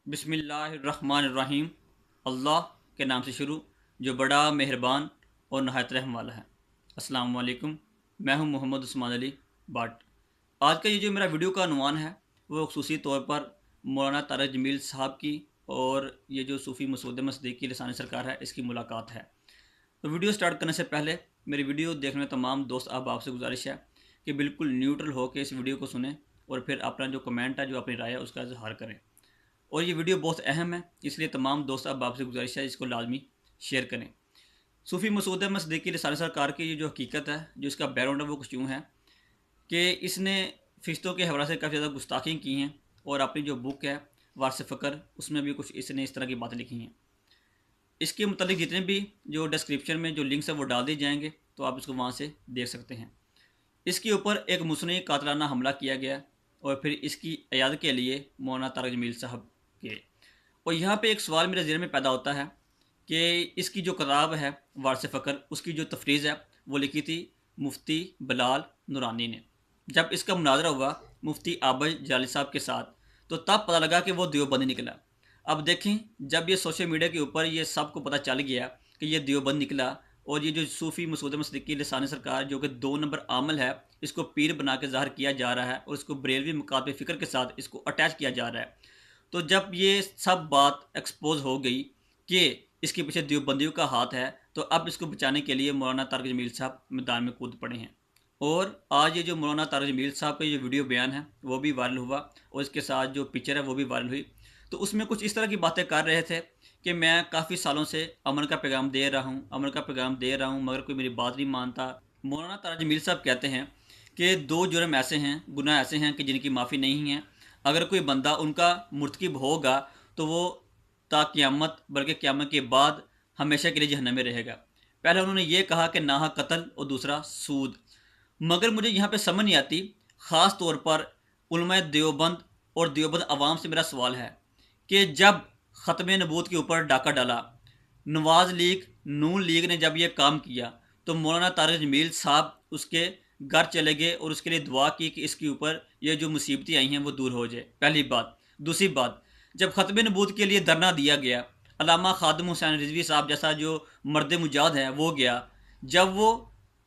बिस्मिल्लाहिर्रहमानिर्रहीम। अल्लाह के नाम से शुरू जो बड़ा मेहरबान और नहायत रहम वाला है। अस्सलाम वालेकुम। मैं हूं मोहम्मद उस्मान अली बाट। आज का ये जो मेरा वीडियो का अनुमान है वो खुसूसी तौर पर मौलाना तारक जमील साहब की और ये जो सूफ़ी मसूद मसदीकी लसानी सरकार है इसकी मुलाकात है। तो वीडियो स्टार्ट करने से पहले मेरी वीडियो देखने तमाम दोस्त अहबाब से गुजारिश है कि बिल्कुल न्यूट्रल हो के इस वीडियो को सुने और फिर अपना जो कमेंट है, जो अपनी राय है, उसका इजहार करें। और ये वीडियो बहुत अहम है, इसलिए तमाम दोस्त अहबाब से गुजारिश है इसको लाजमी शेयर करें। सूफ़ी मसूद मसदीकी रिसालत सरकार की ये जो हकीकत है, जो इसका बैकग्राउंड है, वो कुछ यूँ है कि इसने फ़रिश्तों के हवाले से काफ़ी ज़्यादा गुस्ताखी की हैं और अपनी जो बुक है वारिस फ़क्र, उसमें भी कुछ इसने इस तरह की बातें लिखी हैं। इसके मुतालिक जितने भी जो डिस्क्रिप्शन में जो लिंक्स है वो डाल दिए जाएंगे, तो आप इसको वहाँ से देख सकते हैं। इसके ऊपर एक मुसनई कातलाना हमला किया गया और फिर इसकी इयादत के लिए मौलाना तारक जमील साहब के। और यहाँ पे एक सवाल मेरे ज़हन में पैदा होता है कि इसकी जो किताब है वारिस फ़क्र, उसकी जो तफरीज़ है वो लिखी थी मुफ्ती बिलाल नूरानी ने। जब इसका मुनाजरा हुआ मुफ्ती आबद जाली साहब के साथ, तो तब पता लगा कि वो देवबंदी निकला। अब देखें, जब ये सोशल मीडिया के ऊपर ये सबको पता चल गया कि ये देवबंद निकला और ये जो सूफ़ी मसूद मसदीकी लसानी सरकार जो कि 2 नंबर आमल है, इसको पीर बना के ज़ाहिर किया जा रहा है और इसको बरेलवी मकातब फ़िक्र के साथ इसको अटैच किया जा रहा है। तो जब ये सब बात एक्सपोज हो गई कि इसके पीछे देवबंदियों का हाथ है, तो अब इसको बचाने के लिए मौलाना तारक जमील साहब मैदान में कूद पड़े हैं। और आज ये जो मौलाना तारक जमील साहब का ये वीडियो बयान है वो भी वायरल हुआ और इसके साथ जो पिक्चर है वो भी वायरल हुई। तो उसमें कुछ इस तरह की बातें कर रहे थे कि मैं काफ़ी सालों से अमन का पैगाम दे रहा हूँ, अमन का पैगाम दे रहा हूँ, मगर कोई मेरी बात नहीं मानता। मौलाना तारक जमील साहब कहते हैं कि 2 जुर्म ऐसे हैं, गुनाह ऐसे हैं कि जिनकी माफ़ी नहीं है। अगर कोई बंदा उनका मुर्तकिब होगा तो वो ता क़यामत, बल्कि क़यामत के बाद हमेशा के लिए जहन्नम में रहेगा। पहले उन्होंने ये कहा कि नाहक कत्ल और दूसरा सूद। मगर मुझे यहाँ पे समझ नहीं आती, ख़ास तौर पर उलमाए देवबंद और देवबंद अवाम से मेरा सवाल है कि जब ख़त्म नबूवत के ऊपर डाका डाला, नवाज़ लीग, नून लीग ने जब ये काम किया, तो मौलाना तारक जमील साहब उसके घर चले गए और उसके लिए दुआ की कि इसके ऊपर ये जो मुसीबतें आई हैं वो दूर हो जाए। पहली बात। दूसरी बात, जब ख़त्म नबूवत के लिए धरना दिया गया, अल्लामा खादिम हुसैन रिजवी साहब जैसा जो मर्द मुजाहिद है वो गया। जब वो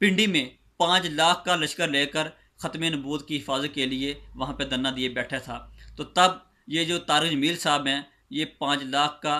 पिंडी में 5 लाख का लश्कर लेकर ख़त्म नबूवत की हिफाजत के लिए वहाँ पर धरना दिए बैठा था, तो तब ये जो तारक जमील साहब हैं, ये 5 लाख का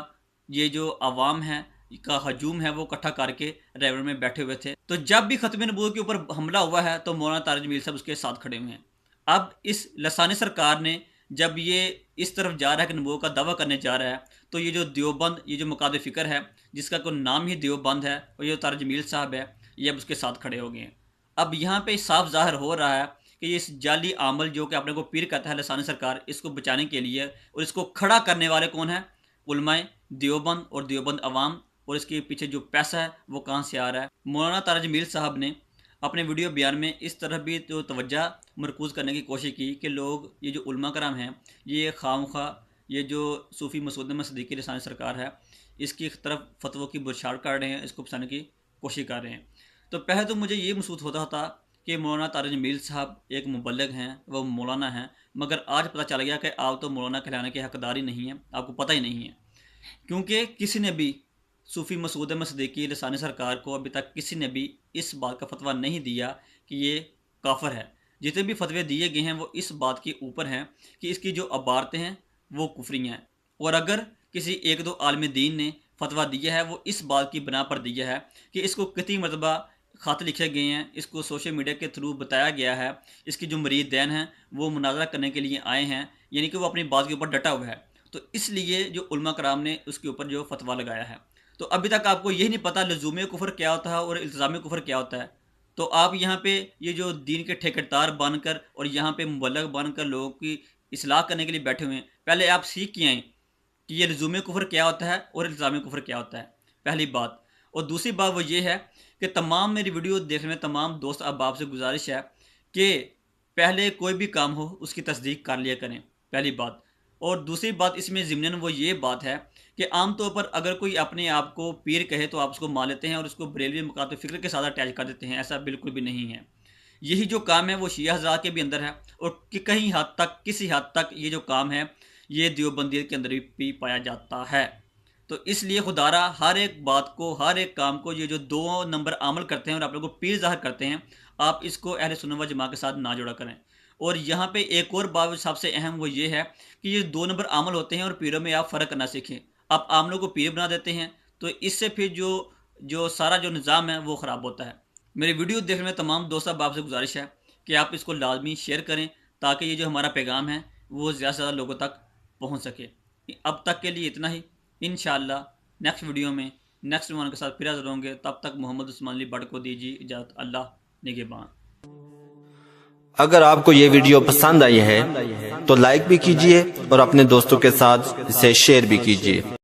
ये जो आवाम है का हजूम है वो इकट्ठा करके रेवर में बैठे हुए थे। तो जब भी ख़त्म नबूवत के ऊपर हमला हुआ है तो मौलाना तारक जमील साहब उसके साथ खड़े हुए हैं। अब इस लसानी सरकार ने जब ये इस तरफ जा रहा है कि नबूवत का दावा करने जा रहा है, तो ये जो देवबंद, ये जो मकाद फ़िक्र है जिसका कोई नाम ही देवबंद है, और ये तारक जमील साहब है, ये अब उसके साथ खड़े हो गए हैं। अब यहाँ पे साफ ज़ाहिर हो रहा है कि इस जाली आमल जो कि अपने को पीर कहता है लसानी सरकार, इसको बचाने के लिए और इसको खड़ा करने वाले कौन है? उलमाए देवबंद और देवबंद अवाम। और इसके पीछे जो पैसा है वो कहाँ से आ रहा है? मौलाना तारक जमील साहब ने अपने वीडियो बयान में इस तरह भी तो तवज्जो मरकूज़ करने की कोशिश की कि लोग, ये जो उलमा कराम हैं, ये खामखा ये जो सूफ़ी मसूद मसदीकी लसानी सरकार है, इसकी तरफ फतवों की बौछार कर रहे हैं, इसको फंसाने की कोशिश कर रहे हैं। तो पहले तो मुझे ये महसूस होता था कि मौलाना तारक जमील साहब एक मुबल्लिग हैं, वो मौलाना हैं, मगर आज पता चल गया कि आप तो मौलाना कहलाने के हकदार ही नहीं हैं, आपको पता ही नहीं है। क्योंकि किसी ने भी सूफ़ी मसूद मसदीकी लसानी सरकार को अभी तक किसी ने भी इस बात का फतवा नहीं दिया कि ये काफिर है। जितने भी फतवे दिए गए हैं वो इस बात के ऊपर हैं कि इसकी जो अबारतें हैं वो कुफरी हैं। और अगर किसी एक दो आलिम दीन ने फतवा दिया है वो इस बात की बना पर दिया है कि इसको कितनी मरतबा ख़त लिखे गए हैं, इसको सोशल मीडिया के थ्रू बताया गया है, इसकी जो मरीद दैन हैं वो मुनाजरा करने के लिए आए हैं, यानी कि वो अपनी बात के ऊपर डटा हुआ है। तो इसलिए जो उलमा कराम ने उसके ऊपर जो फतवा लगाया है। तो अभी तक आपको यही नहीं पता लज़ूम कुफ़र क्या होता है और इल्ज़ाम कुफ़र क्या होता है। तो आप यहाँ पे ये जो दीन के ठेकेदार बनकर और यहाँ पे मुबल्लिग बनकर लोगों की इस्लाह करने के लिए बैठे हुए हैं। पहले आप सीख के आएँ कि ये लज़ूम कुफ़र क्या होता है और इल्ज़ाम कुफ़र क्या होता है, पहली बात। और दूसरी बात वो ये है कि तमाम मेरी वीडियो देखने में तमाम दोस्त अहबाब से गुजारिश है कि पहले कोई भी काम हो उसकी तस्दीक कर लिया करें, पहली बात। और दूसरी बात इसमें ज़िमनन वो ये बात है कि आम तौर पर अगर कोई अपने आप को पीर कहे तो आप उसको मान लेते हैं और उसको बरेलवी मकातब फ़िक्र के साथ अटैच कर देते हैं। ऐसा बिल्कुल भी नहीं है। यही जो काम है वो शिया हज़रात के भी अंदर है और कि कहीं हद तक, किसी हद तक ये जो काम है ये देवबंदियत के अंदर भी पाया जाता है। तो इसलिए खुदारा हर एक बात को, हर एक काम को, ये जो 2 नंबर अमल करते हैं और आप लोगों को पीर ज़ाहिर करते हैं, आप इसको अहले सुन्नत व जमात के साथ ना जोड़ा करें। और यहाँ पे एक और बात सबसे अहम वो ये है कि ये 2 नंबर अमल होते हैं और पीरों में आप फ़र्क करना सीखें। आप आमलों को पीर बना देते हैं तो इससे फिर जो सारा जो निज़ाम है वो ख़राब होता है। मेरी वीडियो देखने में तमाम दोस्त अहबाब से गुजारिश है कि आप इसको लाजमी शेयर करें ताकि ये जो हमारा पैगाम है वो ज़्यादा से ज़्यादा लोगों तक पहुँच सके। अब तक के लिए इतना ही। इंशाअल्लाह नेक्स्ट वीडियो में नेक्स्ट वन के साथ फिर हाज़िर होंगे। तब तक मोहम्मद उस्मान अली भट्ट को दीजिए इजाज़त। अल्लाह निगहबान। अगर आपको ये वीडियो पसंद आई है तो लाइक भी कीजिए और अपने दोस्तों के साथ इसे शेयर भी कीजिए।